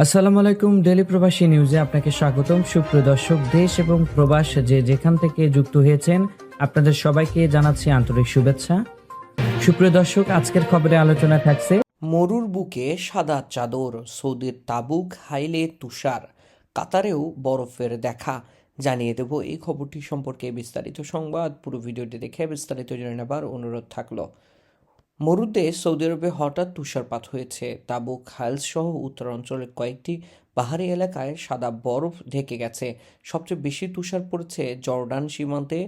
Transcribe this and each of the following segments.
আসসালামু আলাইকুম। ডেলি প্রবাসী নিউজে আপনাকে স্বাগতম। সুপ্রিয় দর্শক, দেশ এবং প্রবাস যে যেখান থেকে যুক্ত হয়েছেন আপনাদের সবাইকে জানাচ্ছি আন্তরিক শুভেচ্ছা। সুপ্রিয় দর্শক, আজকের খবরে আলোচনা থাকছে মরুর বুকে সাদা চাদর, সৌদির তাবুক হাইলে তুষার, কাতারেও বরফের দেখা। জানিয়ে দেব এই খবরটি সম্পর্কে বিস্তারিত সংবাদ। পুরো ভিডিওটি দেখে বিস্তারিত জেনে নেবার অনুরোধ থাকলো। মরুতে সৌদি আরবে হঠাৎ তুষারপাত হয়েছে। তাবুক হাইলস সহ উত্তরাঞ্চলের কয়েকটি পাহাড়ি এলাকায় সাদা বরফ ঢেকে গেছে। সবচেয়ে বেশি তুষার পড়েছে জর্ডান সীমান্তে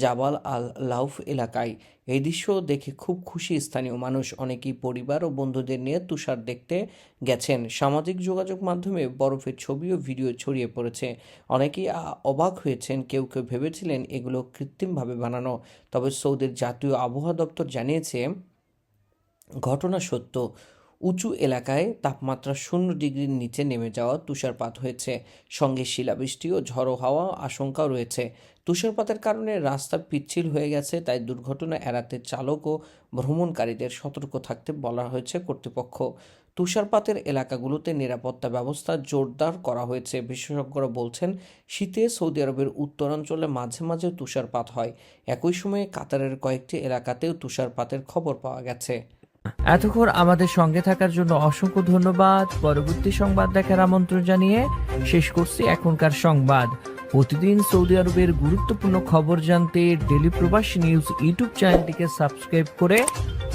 জাবাল আল লাউফ এলাকায়। এই দৃশ্য দেখে খুব খুশি স্থানীয় মানুষ। অনেকেই পরিবার ও বন্ধুদের নিয়ে তুষার দেখতে গেছেন। সামাজিক যোগাযোগ মাধ্যমে বরফের ছবি ও ভিডিও ছড়িয়ে পড়েছে। অনেকেই অবাক হয়েছেন, কেউ কেউ ভেবেছিলেন এগুলো কৃত্রিমভাবে বানানো। তবে সৌদির জাতীয় আবহাওয়া দপ্তর জানিয়েছে ঘটনা সত্য। উঁচু এলাকায় তাপমাত্রা 0 ডিগ্রির নিচে নেমে যাওয়া তুষারপাত হয়েছে। সঙ্গে শিলাবৃষ্টি ও ঝড়ো হাওয়া আশঙ্কাও রয়েছে। তুষারপাতের কারণে রাস্তা পিচ্ছিল হয়ে গেছে, তাই দুর্ঘটনা এড়াতে চালক ও ভ্রমণকারীদের সতর্ক থাকতে বলা হয়েছে কর্তৃপক্ষ। তুষারপাতের এলাকাগুলোতে নিরাপত্তা ব্যবস্থা জোরদার করা হয়েছে। বিশেষজ্ঞরা বলছেন, শীতে সৌদি আরবের উত্তরাঞ্চলে মাঝে মাঝে তুষারপাত হয়। একই সময়ে কাতারের কয়েকটি এলাকাতেও তুষারপাতের খবর পাওয়া গেছে। এতক্ষণ আমাদের সঙ্গে থাকার জন্য অসংখ্য ধন্যবাদ। পরবর্তী সংবাদ দেখার আমন্ত্রণ জানিয়ে শেষ করছি এখনকার সংবাদ। প্রতিদিন সৌদি আরবের গুরুত্বপূর্ণ খবর জানতে ডেলি প্রবাসী নিউজ ইউটিউব চ্যানেলটিকে সাবস্ক্রাইব করে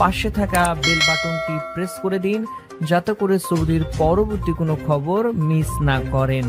পাশে থাকা বেল বাটনটি প্রেস করে দিন, যাতে করে সৌদির পরবর্তী কোনো খবর মিস না করেন।